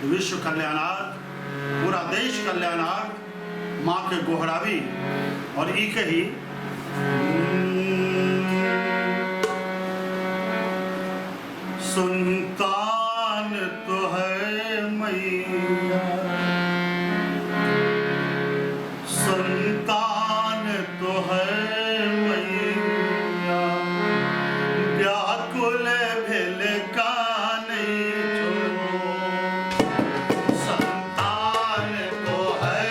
विश्व कल्याणार्थ, पूरा देश कल्याणार्थ माँ के गोहरावी और ई कही संतान तो है मैया, संतान तो है मैया, व्याकुल भेल का नहीं छो। संतान तो है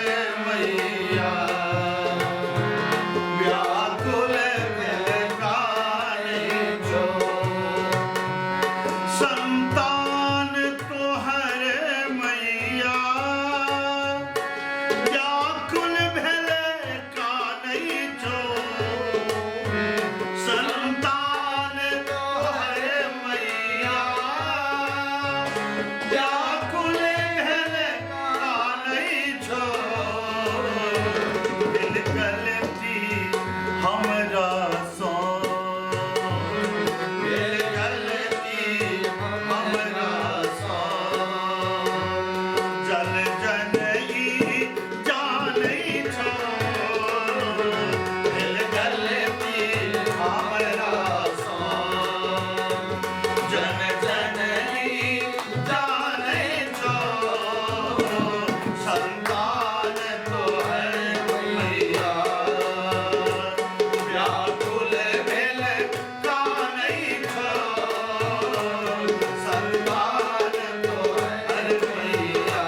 मैया, व्याकुल भेल का नहीं छो। संतान तो है मैया, व्याकुल भेल का नहीं छो। संतान तो है मैया, व्याकुल भेल का नहीं छो। दिल गलती हमरा सो, दिल गलती हमरा सो। जल जनई जानई छो, दिल गलती हमरा सो। जन जनई जानई छो, संतान तो है मैया, व्याकुल भेल का नहीं छो। संतान तो है मैया।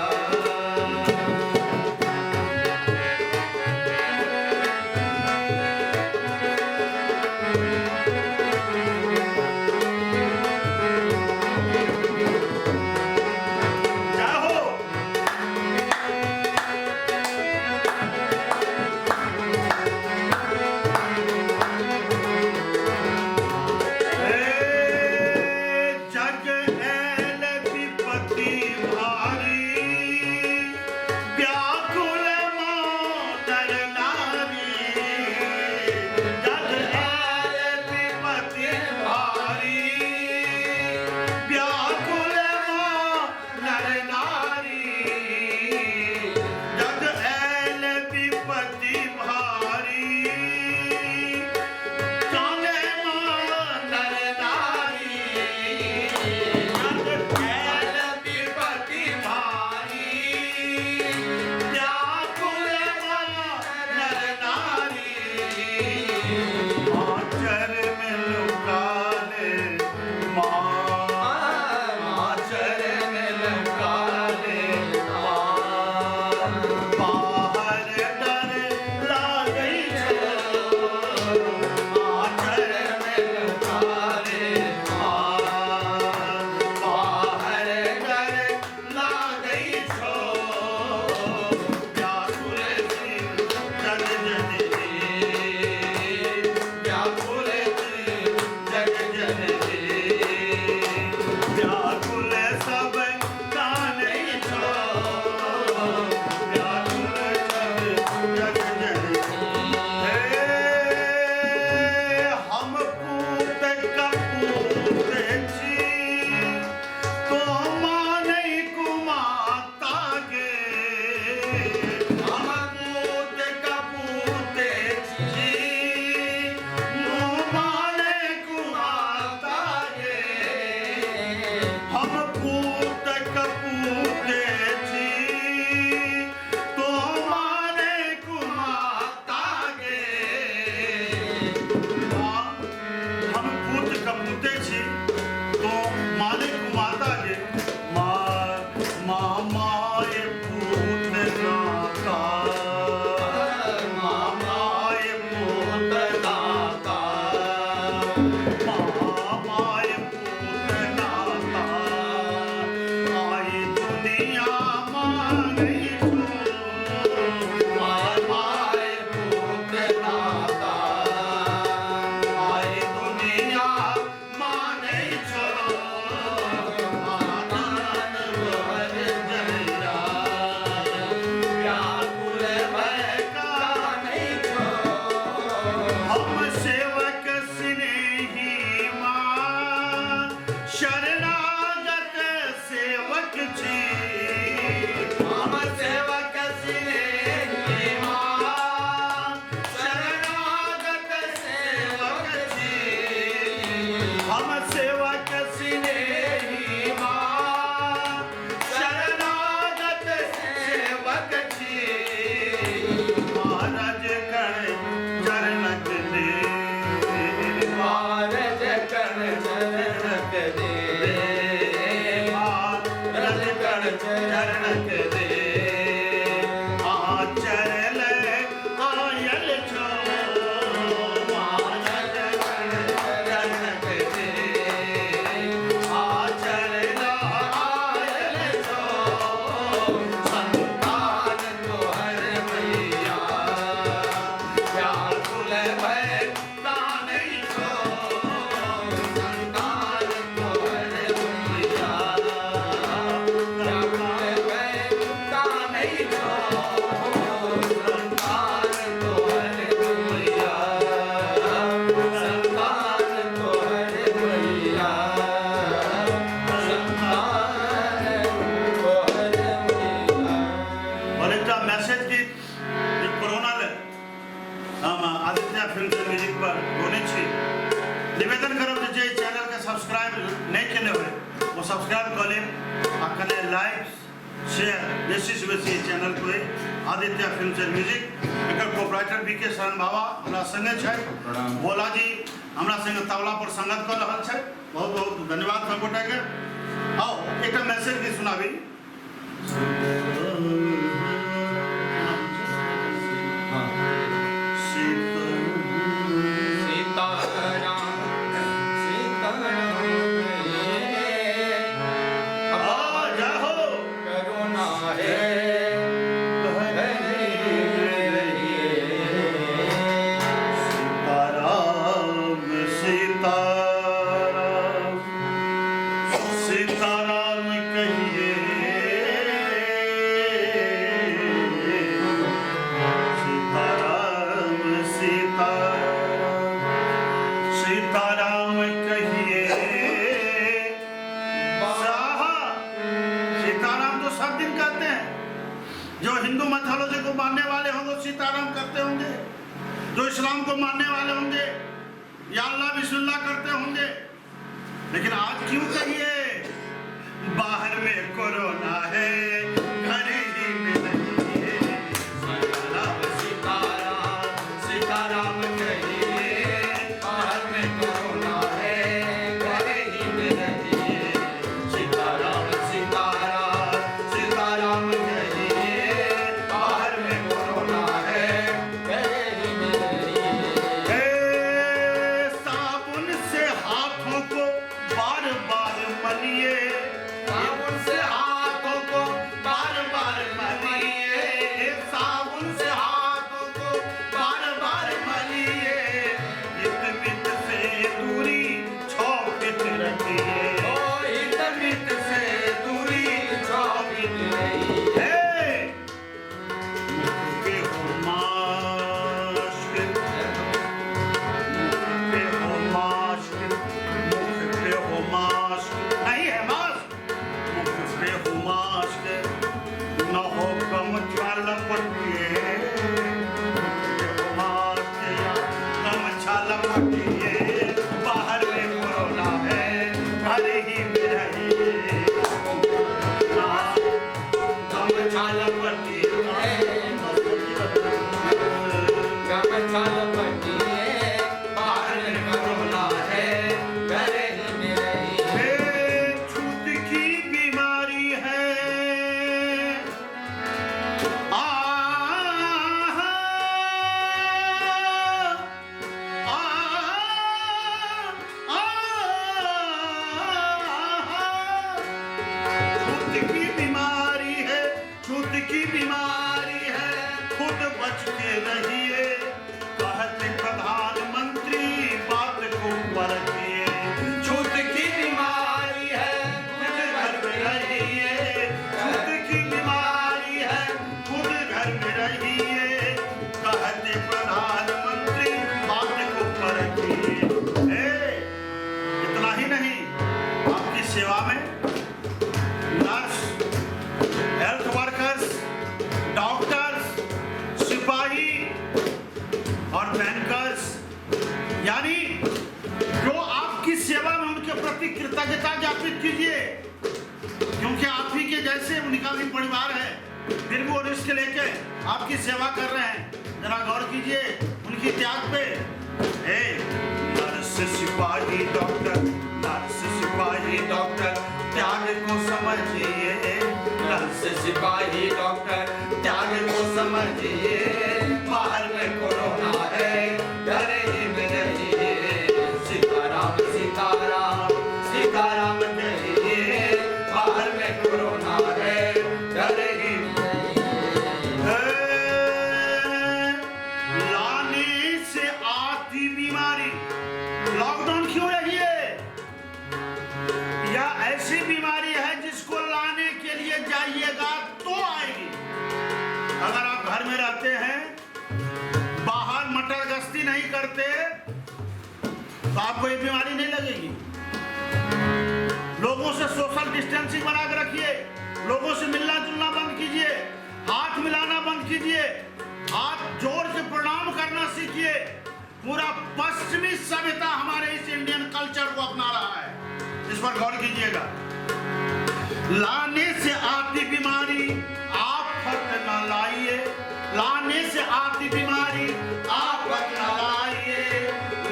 क्या हो जग एल विपत्ति भारी, व्याकुल नर नारी। जग एल विपत्ति भारी, व्याकुल नर नारी। जग एल विपत्ति भारी, जाने नर नारी। जग एल विपत्ति भारी, व्याकुल नर नारी। आचर में लुका ले माँ, आचर में लुका ले माँ। बाहर डर लागई छो, आचर में लुका ले माँ। बाहर डर लागई छो, व्याकुल थी जग जननी, व्याकुल थी जग जननी। व्याकुल सब का नहीं छो, व्याकुल सब जग जननी। हम पूत कपूत छी, तो मानै कुमाता गे। हम पूत कपूत छी, तो मानै कुमाता गे। हम पूत कपूत छी, तो मानै कुमाता गे। हम पूत कपूते छी, तो माने कुमाता गे। माय पूत नाता, माय पूत नाता। माय पूत नाता, आई दुनिया मानै छो। माय पूत नाता, आई दुनिया मानै छो। आनंद भर जय चैनल को आदित्य फिल्म्स एंड म्यूजिक एकर प्रोप्राइटर बीके शरण बाबा हमरा संगे छै भोला जी हमरा संगे तबला पर संगत कर रहल छै बहुत बहुत धन्यवाद सब गोटा के आओ एकटा मैसेज भी सुनाबी इस्लाम को मानने वाले होंगे या अल्लाह बिस्मिल्लाह करते होंगे लेकिन आज क्यों कहिए बाहर में कोरोना है घर ही में नहीं है सीताराम सीताराम सीताराम कहिए बाहर में कोरोना है घर ही में नहीं है सीताराम सीताराम सीताराम कहिए बाहर में कोरोना है कृतज्ञता ज्ञापित कीजिए क्योंकि आप ही के जैसे उनका भी परिवार है फिर भी वो रिस्क लेके आपकी सेवा कर रहे हैं। जरा गौर कीजिए उनकी त्याग पे। नर्स सिपाही डॉक्टर, नर्स सिपाही डॉक्टर त्याग को समझिए, नर्स सिपाही डॉक्टर त्याग को समझिए। बाहर में कोरोना है, घर ही में रहिए। सीताराम सीताराम सीताराम कहिए, बाहर में कोरोना है, घर ही में लाने से आती बीमारी। लॉकडाउन क्यों रही है? या ऐसी बीमारी है जिसको लाने के लिए जाइएगा तो आएगी। अगर आप घर में रहते हैं, बाहर मटर गश्ती नहीं करते, तो आपको ये बीमारी नहीं लगेगी। लोगों से सोशल डिस्टेंसिंग बना के रखिए, लोगों से मिलना जुलना बंद कीजिए, हाथ मिलाना बंद कीजिए, हाथ जोड़ के प्रणाम करना सीखिए। पूरा पश्चिमी सभ्यता हमारे इस इंडियन कल्चर को अपना रहा है, इस पर गौर कीजिएगा। लाने से आती बीमारी आफत न लाइए, लाने से आती बीमारी आफत न लाइए।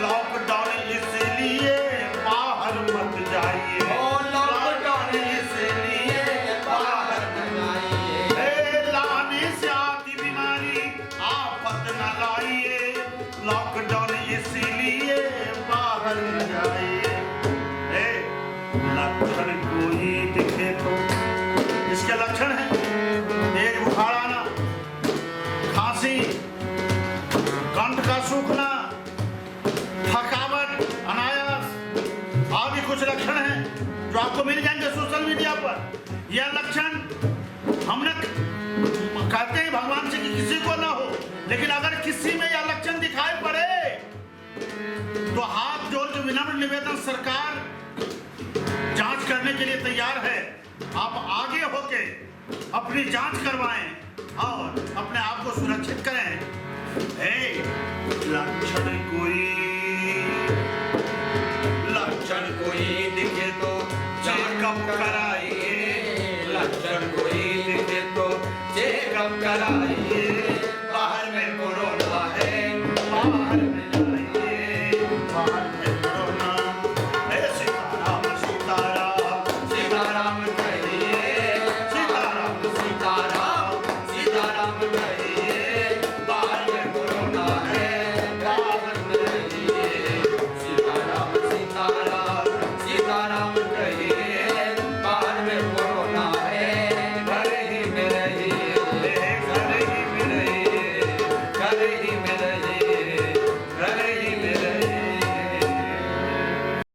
लॉकडाउन इसलिए बाहर मत जाइए, लॉकडाउन इसलिए बाहर न जाइए। लाने से आती बीमारी आफत न लाइए, लॉकडाउन इसलिए बाहर न जाइए। लक्षण कोई दिखे तो, इसके लक्षण है तेज बुखार आना, खांसी, कंठ का सूखना, थकावट, अनायास आदि कुछ लक्षण हैं जो आपको मिल जाएंगे सोशल मीडिया पर। यह लक्षण हमने कहते हैं भगवान से कि किसी को ना हो, लेकिन अगर किसी में यह लक्षण दिखाई पड़े तो हाथ जोड़ के विनम्र निवेदन, सरकार जांच करने के लिए तैयार है। आप आगे होके अपनी जांच करवाएं और अपने आप को सुरक्षित करें। लक्षण कोई दिखे तो चेकअप कराइए, लक्षण कोई दिखे तो चेकअप कराइए।